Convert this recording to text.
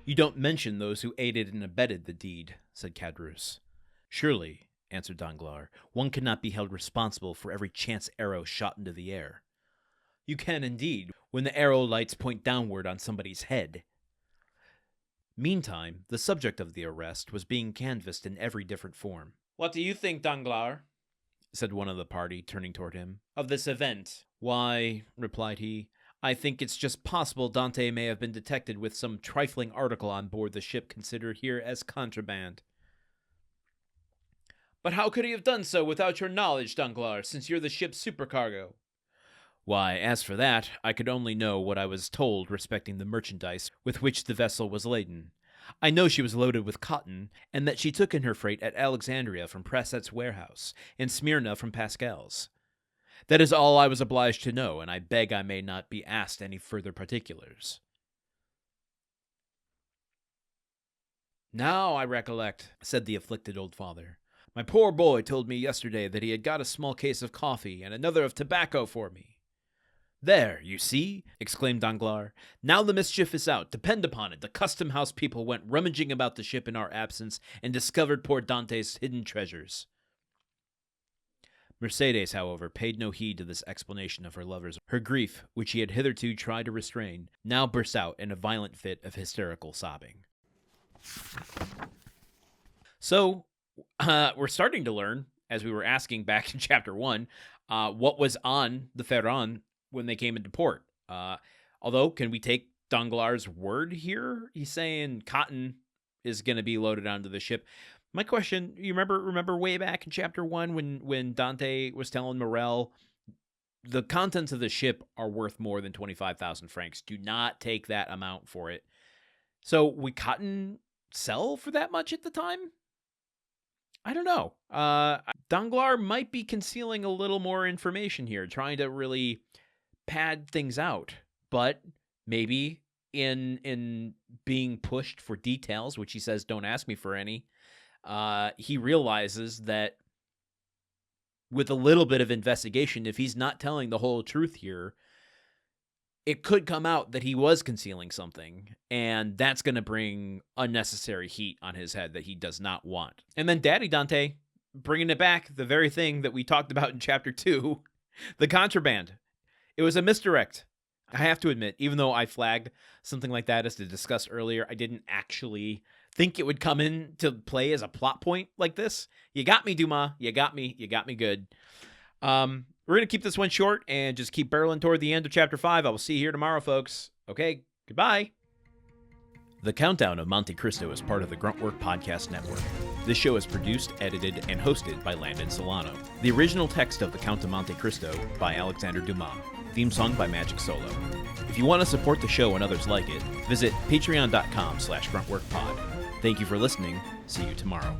"You don't mention those who aided and abetted the deed," said Caderousse. "Surely," answered Danglars, "one cannot be held responsible for every chance arrow shot into the air." "You can indeed, when the arrow lights point downward on somebody's head." Meantime, the subject of the arrest was being canvassed in every different form. "What do you think, Danglars?" said one of the party, turning toward him, "of this event?" "Why," replied he, "I think it's just possible Dantès may have been detected with some trifling article on board the ship considered here as contraband." "But how could he have done so without your knowledge, Danglars, since you're the ship's supercargo?" "Why, as for that, I could only know what I was told respecting the merchandise with which the vessel was laden. I know she was loaded with cotton, and that she took in her freight at Alexandria from Presset's warehouse, and Smyrna from Pascal's. That is all I was obliged to know, and I beg I may not be asked any further particulars." "Now I recollect," said the afflicted old father. "My poor boy told me yesterday that he had got a small case of coffee and another of tobacco for me." "There, you see," exclaimed Danglars. "Now the mischief is out. Depend upon it, the custom-house people went rummaging about the ship in our absence and discovered poor Dantès' hidden treasures." Mercédès, however, paid no heed to this explanation of her lover's. Her grief, which she had hitherto tried to restrain, now burst out in a violent fit of hysterical sobbing. So, we're starting to learn, as we were asking back in Chapter 1, what was on the Pharaon when they came into port. Although, can we take Danglars' word here? He's saying cotton is going to be loaded onto the ship. My question, you remember way back in Chapter 1 when Dante was telling Morel, the contents of the ship are worth more than 25,000 francs. Do not take that amount for it. So, would cotton sell for that much at the time? I don't know. Danglars might be concealing a little more information here, trying to really pad things out, but maybe in being pushed for details, which he says, "Don't ask me for any," he realizes that with a little bit of investigation, if he's not telling the whole truth here, it could come out that he was concealing something, and that's going to bring unnecessary heat on his head that he does not want. And then Daddy Dante, bringing it back, the very thing that we talked about in Chapter 2, the contraband. It was a misdirect. I have to admit, even though I flagged something like that as to discuss earlier, I didn't actually think it would come into play as a plot point like this. You got me, Dumas. You got me good. We're going to keep this one short and just keep barreling toward the end of Chapter 5. I will see you here tomorrow, folks. Okay, goodbye. The Countdown of Monte Cristo is part of the Gruntwork Podcast Network. This show is produced, edited, and hosted by Landon Solano. The original text of The Count of Monte Cristo by Alexander Dumas. Theme song by Magic Solo. If you want to support the show and others like it, visit patreon.com/gruntworkpod. Thank you for listening. See you tomorrow.